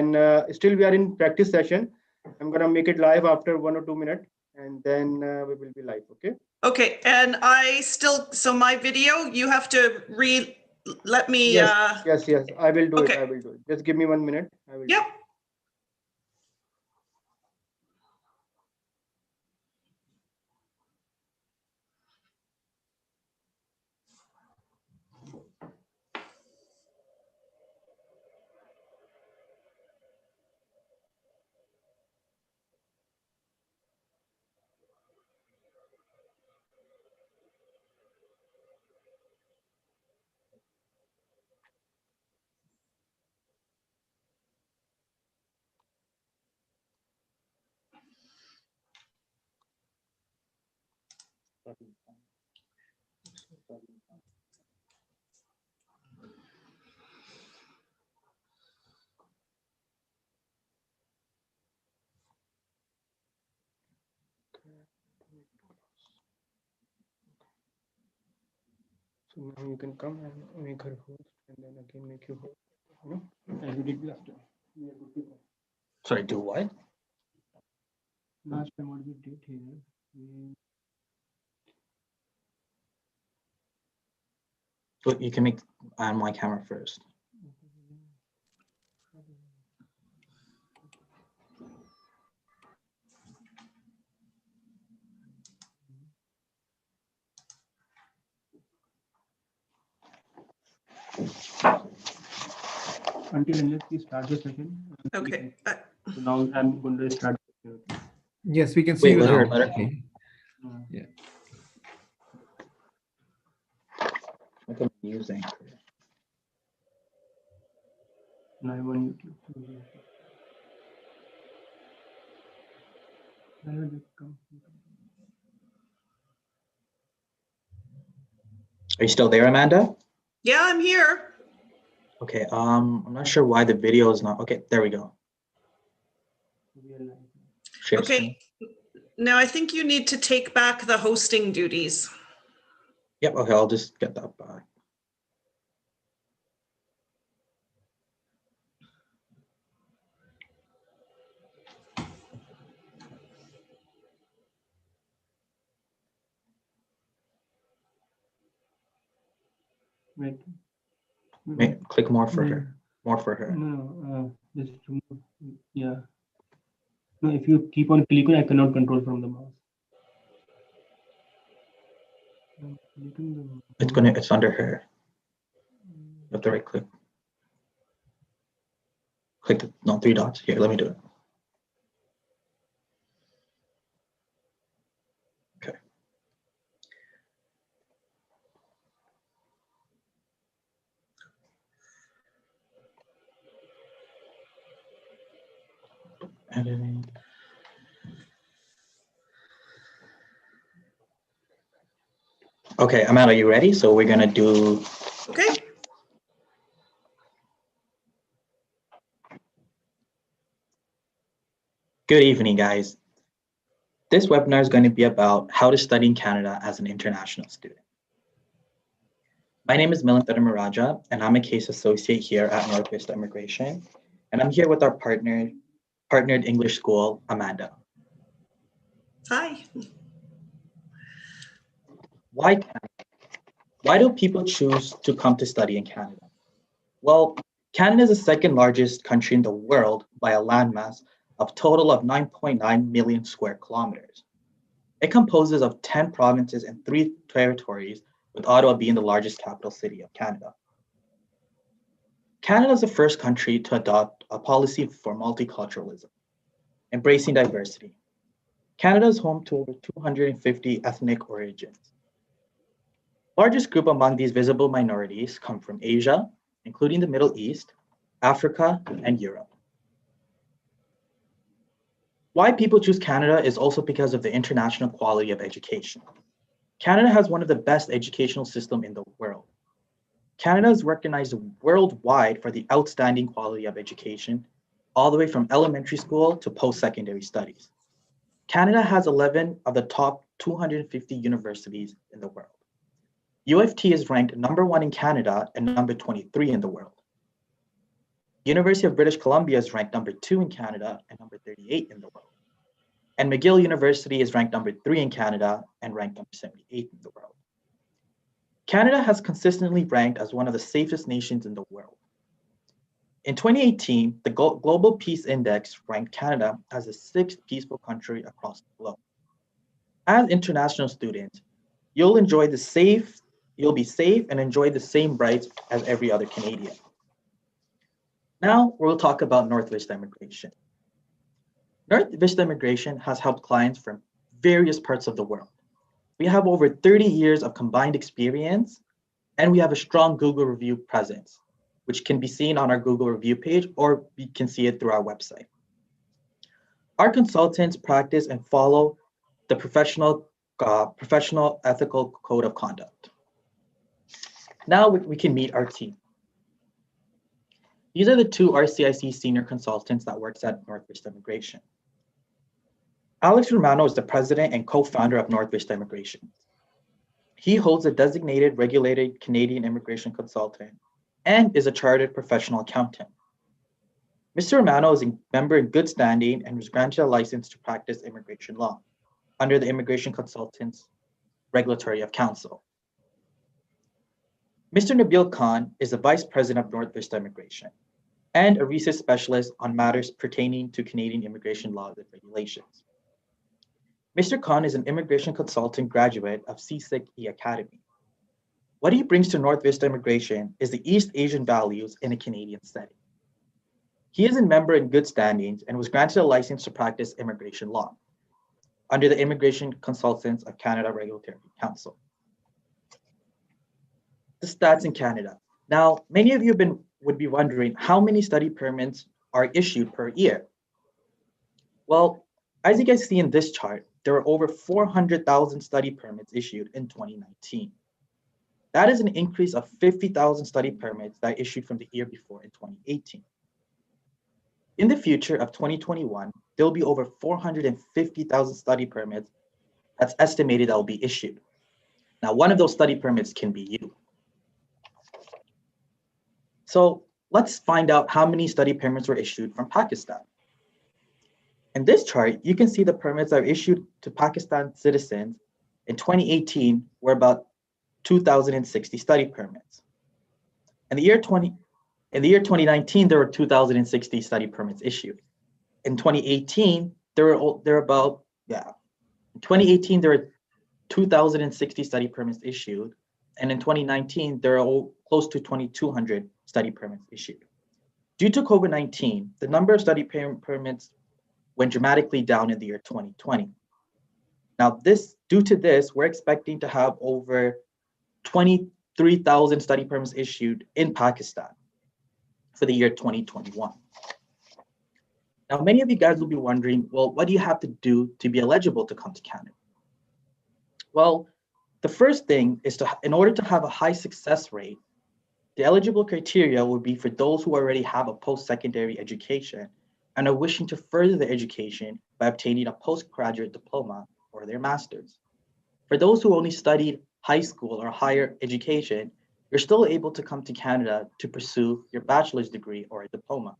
And still we are in practice session. I'm gonna make it live after 1 or 2 minutes, and then we will be live. Okay. Okay, and so my video, you have to let me. Yes. I will do okay. it. I will do it. Just give me 1 minute. I will. Yep. So now you can come and make her host, and then again make you host. You know, as we did last time. Sorry, do what? Last time what we did here. But you can make on my camera first. Until unless we start the session. Okay. So now I'm going to start. Yes, we can see you let now. her. Okay. Yeah. Like a news anchor. Live on YouTube. Are you still there, Amanda? Yeah, I'm here. Okay. I'm not sure why the video is not. Okay, there we go. Share Okay. screen. Now I think you need to take back the hosting duties. Yep. Okay, I'll just get that back. Wait. Click more for her. More for her. No, just yeah. No, if you keep on clicking, I cannot control from the mouse. It's under her. You have to right click. Click the 3 dots. Here, let me do it. Okay. Editing. Okay, Amanda, are you ready? So we're gonna do. Okay. Good evening, guys. This webinar is going to be about how to study in Canada as an international student. My name is Milind Maraja, and I'm a case associate here at Northwest Immigration. And I'm here with our partnered English school, Amanda. Hi. Why Canada? Why do people choose to come to study in Canada? Well, Canada is the second largest country in the world by a landmass of total of 9.9 million square kilometers. It composes of 10 provinces and 3 territories, with Ottawa being the largest capital city of Canada. Canada is the first country to adopt a policy for multiculturalism, embracing diversity. Canada is home to over 250 ethnic origins. Largest group among these visible minorities come from Asia, including the Middle East, Africa, and Europe. Why people choose Canada is also because of the international quality of education. Canada has one of the best educational systems in the world. Canada is recognized worldwide for the outstanding quality of education, all the way from elementary school to post-secondary studies. Canada has 11 of the top 250 universities in the world. U of T is ranked #1 in Canada and #23 in the world. University of British Columbia is ranked number 2 in Canada and number 38 in the world. And McGill University is ranked number 3 in Canada and ranked number 78 in the world. Canada has consistently ranked as one of the safest nations in the world. In 2018, the Global Peace Index ranked Canada as the 6th peaceful country across the globe. As international students, you'll be safe and enjoy the same rights as every other Canadian. Now we'll talk about North Vista Immigration. North Vista Immigration has helped clients from various parts of the world. We have over 30 years of combined experience, and we have a strong Google review presence, which can be seen on our Google review page, or you can see it through our website. Our consultants practice and follow the professional ethical code of conduct. Now we can meet our team. These are the 2 RCIC senior consultants that works at North Vista Immigration. Alex Romano is the president and co-founder of North Vista Immigration. He holds a designated regulated Canadian immigration consultant and is a chartered professional accountant. Mr. Romano is a member in good standing and was granted a license to practice immigration law under the Immigration Consultants Regulatory of Council. Mr. Nabil Khan is the vice president of North Vista Immigration and a research specialist on matters pertaining to Canadian immigration laws and regulations. Mr. Khan is an immigration consultant graduate of CSIC-E Academy. What he brings to North Vista Immigration is the East Asian values in a Canadian setting. He is a member in good standings and was granted a license to practice immigration law under the Immigration Consultants of Canada Regulatory Council. The stats in Canada. Now, many of you would be wondering how many study permits are issued per year. Well, as you guys see in this chart, there were over 400,000 study permits issued in 2019. That is an increase of 50,000 study permits that issued from the year before in 2018. In the future of 2021, there will be over 450,000 study permits that's estimated that will be issued. Now, one of those study permits can be you. So let's find out how many study permits were issued from Pakistan. In this chart, you can see the permits that were issued to Pakistan citizens in 2018 were about 2,060 study permits. In the year 2019, there were 2,060 study permits issued. In 2018, there were about, in 2018, there were 2,060 study permits issued. And in 2019, there are close to 2,200 study permits issued. Due to COVID-19, the number of study permits went dramatically down in the year 2020. Now, due to this, we're expecting to have over 23,000 study permits issued in Pakistan for the year 2021. Now, many of you guys will be wondering, well, what do you have to do to be eligible to come to Canada? Well, the first thing is in order to have a high success rate, the eligible criteria would be for those who already have a post-secondary education and are wishing to further their education by obtaining a postgraduate diploma or their master's. For those who only studied high school or higher education, you're still able to come to Canada to pursue your bachelor's degree or a diploma.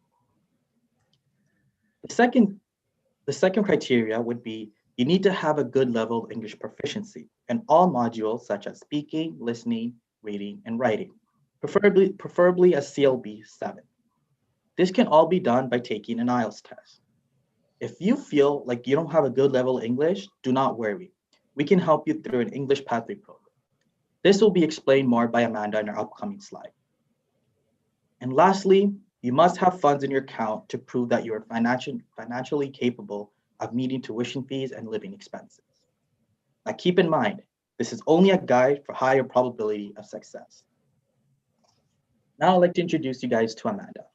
The second criteria would be you need to have a good level of English proficiency in all modules such as speaking, listening, reading, and writing, preferably a CLB 7. This can all be done by taking an IELTS test. If you feel like you don't have a good level of English, do not worry. We can help you through an English pathway program. This will be explained more by Amanda in our upcoming slide. And lastly, you must have funds in your account to prove that you are financially capable of meeting tuition fees and living expenses. Now keep in mind, this is only a guide for higher probability of success. Now I'd like to introduce you guys to Amanda.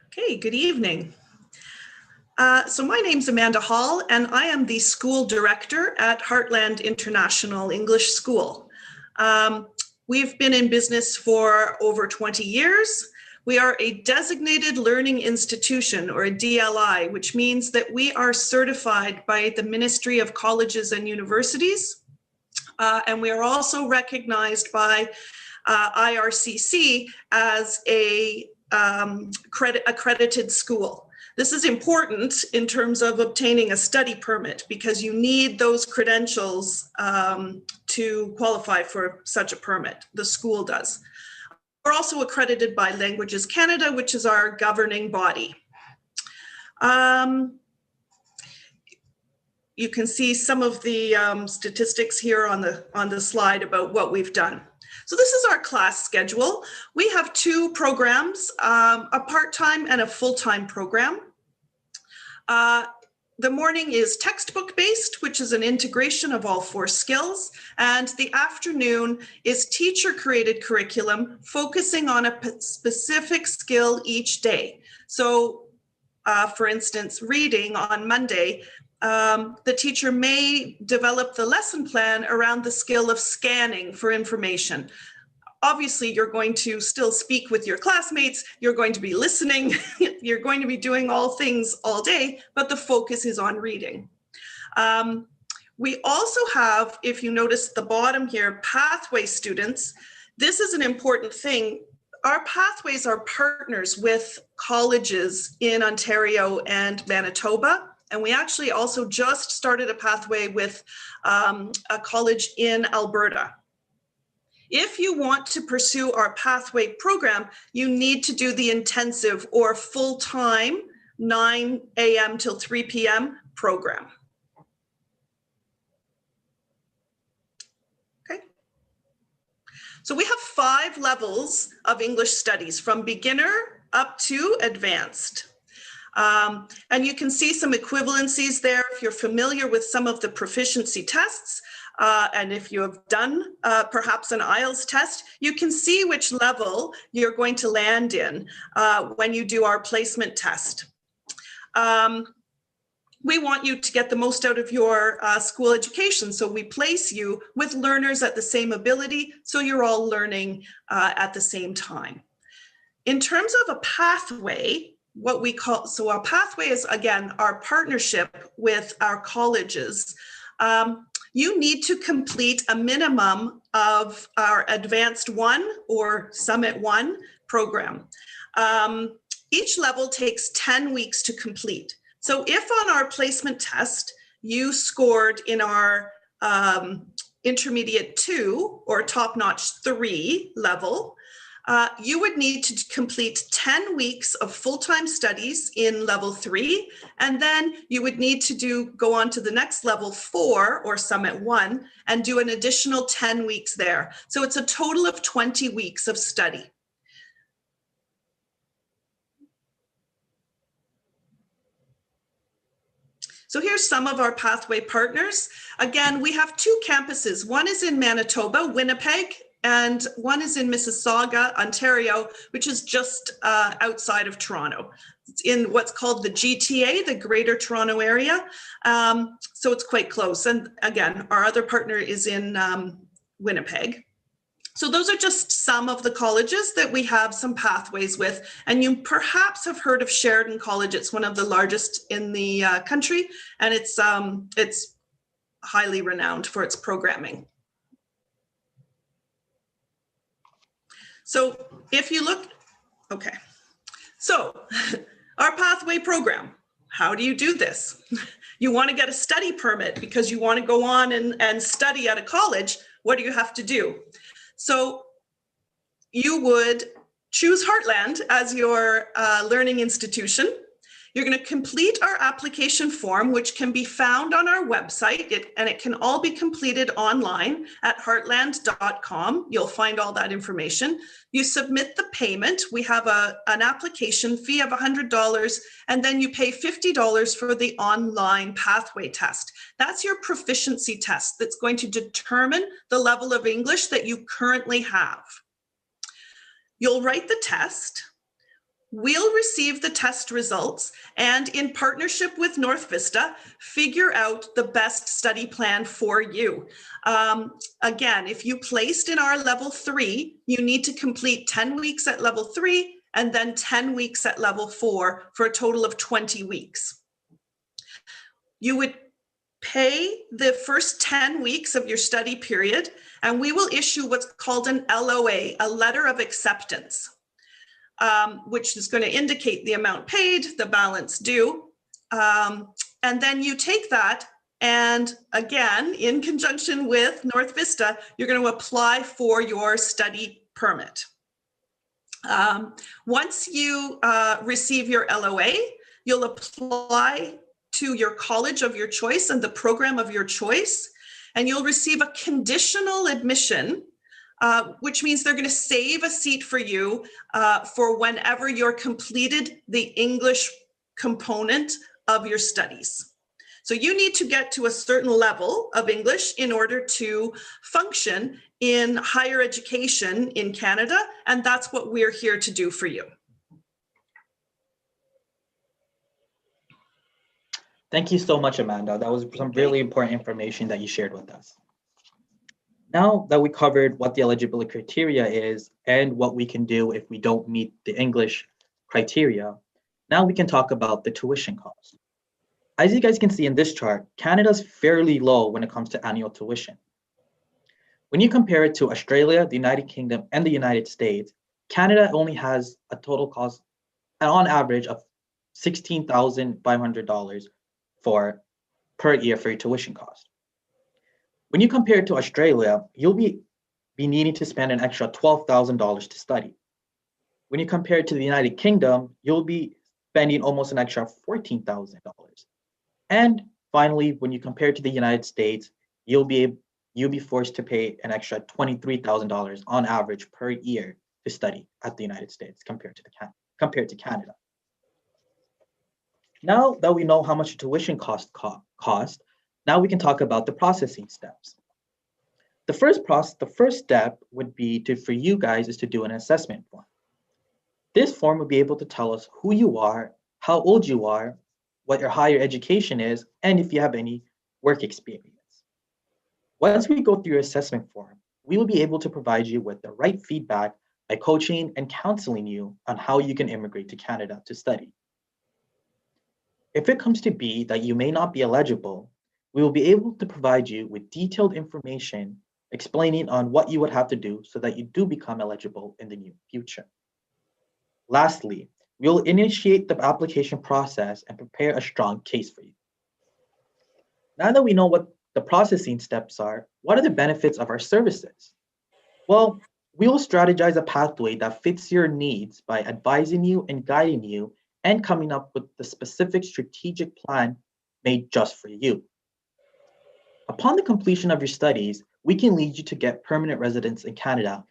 Okay, good evening. So my name's Amanda Hall, and I am the school director at Heartland International English School. We've been in business for over 20 years. We are a designated learning institution, or a DLI, which means that we are certified by the Ministry of Colleges and Universities. And we are also recognized by IRCC as a accredited school. This is important in terms of obtaining a study permit because you need those credentials to qualify for such a permit. The school does. We're also accredited by Languages Canada, which is our governing body. You can see some of the statistics here on the slide about what we've done. So this is our class schedule. We have 2 programs, a part-time and a full-time program. The morning is textbook-based, which is an integration of all 4 skills, and the afternoon is teacher-created curriculum focusing on a specific skill each day. So, for instance, reading on Monday, the teacher may develop the lesson plan around the skill of scanning for information. Obviously, you're going to still speak with your classmates, you're going to be listening, you're going to be doing all things all day, but the focus is on reading. We also have, if you notice at the bottom here, pathway students. This is an important thing. Our pathways are partners with colleges in Ontario and Manitoba. And we actually also just started a pathway with a college in Alberta. If you want to pursue our pathway program, you need to do the intensive or full-time 9 a.m. till 3 p.m. program. Okay. So we have 5 levels of English studies from beginner up to advanced. And you can see some equivalencies there if you're familiar with some of the proficiency tests. And if you have done perhaps an IELTS test, you can see which level you're going to land in when you do our placement test. We want you to get the most out of your school education, so we place you with learners at the same ability, so you're all learning at the same time. In terms of a pathway, what we call, so our pathway is, again, our partnership with our colleges. You need to complete a minimum of our Advanced 1 or Summit 1 program. Each level takes 10 weeks to complete. So if on our placement test, you scored in our Intermediate 2 or Top-Notch 3 level, you would need to complete 10 weeks of full-time studies in level 3, and then you would need to go on to the next level 4 or Summit 1 and do an additional 10 weeks there. So it's a total of 20 weeks of study. So here's some of our pathway partners. Again, we have 2 campuses. One is in Manitoba, Winnipeg, and one is in Mississauga, Ontario, which is just outside of Toronto. It's in what's called the GTA, the Greater Toronto Area. So it's quite close. And again, our other partner is in Winnipeg. So those are just some of the colleges that we have some pathways with. And you perhaps have heard of Sheridan College. It's one of the largest in the country, and it's highly renowned for its programming. So if you look, okay, so our pathway program, how do you do this? You want to get a study permit because you want to go on and study at a college. What do you have to do? So you would choose Heartland as your learning institution. You're going to complete our application form, which can be found on our website, and it can all be completed online at heartland.com. You'll find all that information. You submit the payment. We have an application fee of $100, and then you pay $50 for the online pathway test. That's your proficiency test that's going to determine the level of English that you currently have. You'll write the test. We'll receive the test results and, in partnership with North Vista, figure out the best study plan for you. Again, if you placed in our level 3, you need to complete 10 weeks at level 3 and then 10 weeks at level 4 for a total of 20 weeks. You would pay the first 10 weeks of your study period, and we will issue what's called an LOA, a letter of acceptance, which is going to indicate the amount paid, the balance due. And then you take that, and again, in conjunction with North Vista, you're going to apply for your study permit. Once you receive your LOA, you'll apply to your college of your choice and the program of your choice, and you'll receive a conditional admission, which means they're going to save a seat for you for whenever you're completed the English component of your studies. So you need to get to a certain level of English in order to function in higher education in Canada, and that's what we're here to do for you. Thank you so much, Amanda. That was some really important information that you shared with us. Now that we covered what the eligibility criteria is and what we can do if we don't meet the English criteria, now we can talk about the tuition cost. As you guys can see in this chart, Canada's fairly low when it comes to annual tuition. When you compare it to Australia, the United Kingdom, and the United States, Canada only has a total cost, on average, of $16,500 per year for your tuition cost. When you compare it to Australia, you'll be needing to spend an extra $12,000 to study. When you compare it to the United Kingdom, you'll be spending almost an extra $14,000. And finally, when you compare it to the United States, you'll be forced to pay an extra $23,000 on average per year to study at the United States compared to Canada. Now that we know how much tuition cost, now we can talk about the processing steps. The first step would be for you guys is to do an assessment form. This form will be able to tell us who you are, how old you are, what your higher education is, and if you have any work experience. Once we go through your assessment form, we will be able to provide you with the right feedback by coaching and counseling you on how you can immigrate to Canada to study. If it comes to be that you may not be eligible, we will be able to provide you with detailed information explaining on what you would have to do so that you do become eligible in the near future. Lastly, we will initiate the application process and prepare a strong case for you. Now that we know what the processing steps are, what are the benefits of our services? Well, we will strategize a pathway that fits your needs by advising you and guiding you and coming up with the specific strategic plan made just for you. Upon the completion of your studies, we can lead you to get permanent residence in Canada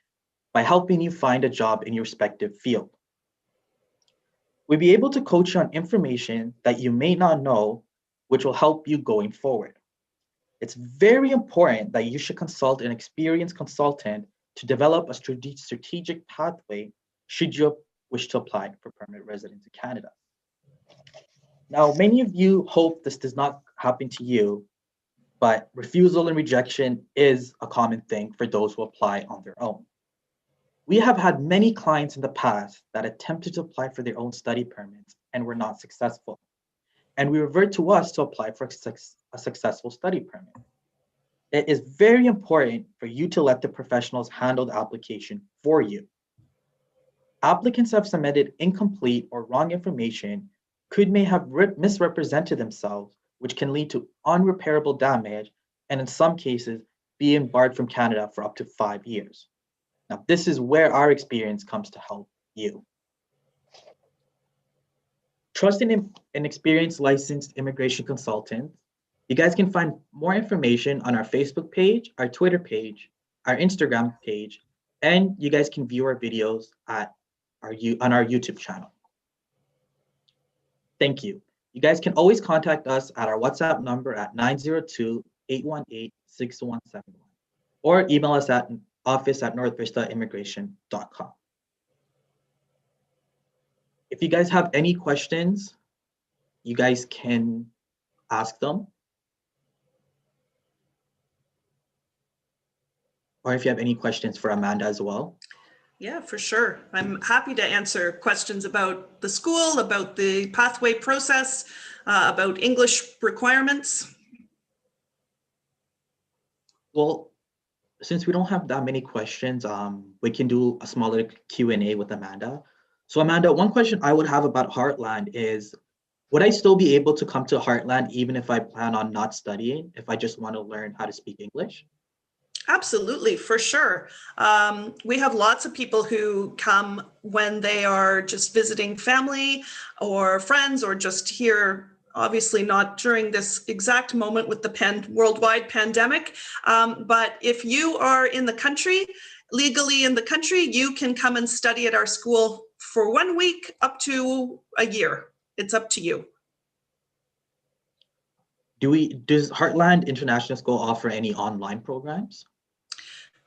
by helping you find a job in your respective field. We'll be able to coach you on information that you may not know, which will help you going forward. It's very important that you should consult an experienced consultant to develop a strategic pathway should you wish to apply for permanent residence in Canada. Now, many of you hope this does not happen to you, but refusal and rejection is a common thing for those who apply on their own. We have had many clients in the past that attempted to apply for their own study permits and were not successful. And we revert to us to apply for a successful study permit. It is very important for you to let the professionals handle the application for you. Applicants who have submitted incomplete or wrong information may have misrepresented themselves, which can lead to unrepairable damage, and in some cases, being barred from Canada for up to 5 years. Now, this is where our experience comes to help you. Trusting an experienced licensed immigration consultant, you guys can find more information on our Facebook page, our Twitter page, our Instagram page, and you guys can view our videos on our YouTube channel. Thank you. You guys can always contact us at our WhatsApp number at 902-818-6171 or email us at office@northvistaimmigration.com. If you guys have any questions, you guys can ask them. Or if you have any questions for Amanda as well. Yeah, for sure. I'm happy to answer questions about the school, about the pathway process, about English requirements. Well, since we don't have that many questions, we can do a smaller Q&A with Amanda. So Amanda, one question I would have about Heartland is, would I still be able to come to Heartland even if I plan on not studying, if I just want to learn how to speak English? Absolutely, for sure. We have lots of people who come when they are just visiting family or friends, or just here, obviously not during this exact moment with the worldwide pandemic. But if you are in the country, legally in the country, you can come and study at our school for 1 week up to a year. It's up to you. Does Heartland International School offer any online programs?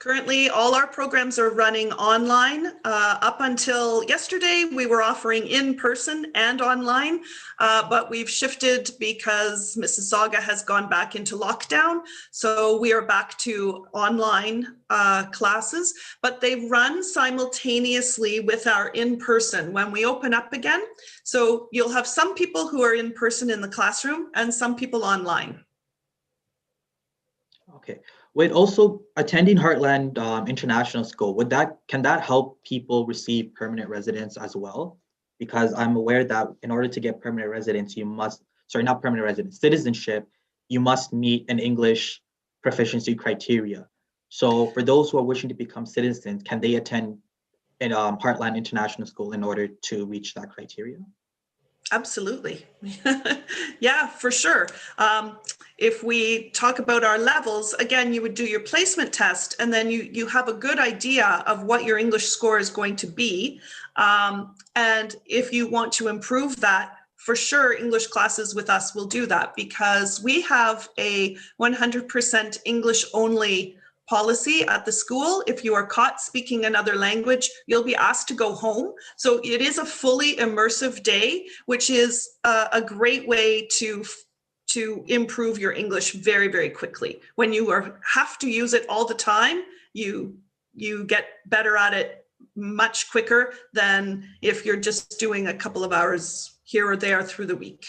Currently, all our programs are running online. Up until yesterday, we were offering in person and online, but we've shifted because Mississauga has gone back into lockdown. So we are back to online classes, but they run simultaneously with our in person when we open up again. So you'll have some people who are in person in the classroom and some people online. Okay. With also attending Heartland International School, can that help people receive permanent residence as well? Because I'm aware that in order to get permanent residence, not permanent residence, citizenship, you must meet an English proficiency criteria. So for those who are wishing to become citizens, can they attend in Heartland International School in order to reach that criteria? Absolutely. Yeah, for sure. If we talk about our levels, again, you would do your placement test, and then you have a good idea of what your English score is going to be. And if you want to improve that, for sure, English classes with us will do that, because we have a 100% English only policy at the school. If you are caught speaking another language, you'll be asked to go home. So it is a fully immersive day, which is a great way to improve your English very, very quickly. When you have to use it all the time, you get better at it much quicker than if you're just doing a couple of hours here or there through the week.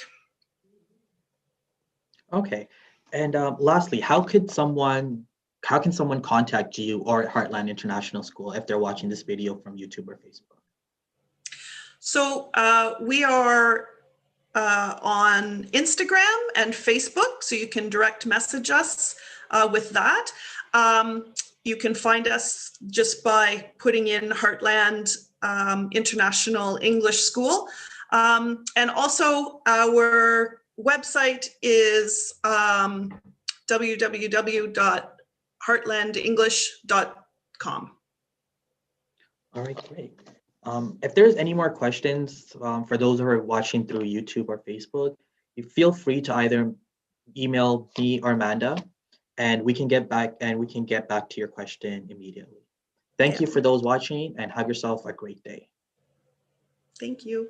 Okay. And lastly, how can someone contact you or Heartland International School if they're watching this video from YouTube or Facebook? So we are on Instagram and Facebook, so you can direct message us with that. You can find us just by putting in Heartland International English School. And also our website is www.heartlandenglish.com. All right, great. If there's any more questions for those who are watching through YouTube or Facebook, you feel free to either email me or Amanda, and we can get back to your question immediately. Thank you for those watching, and have yourself a great day. Thank you.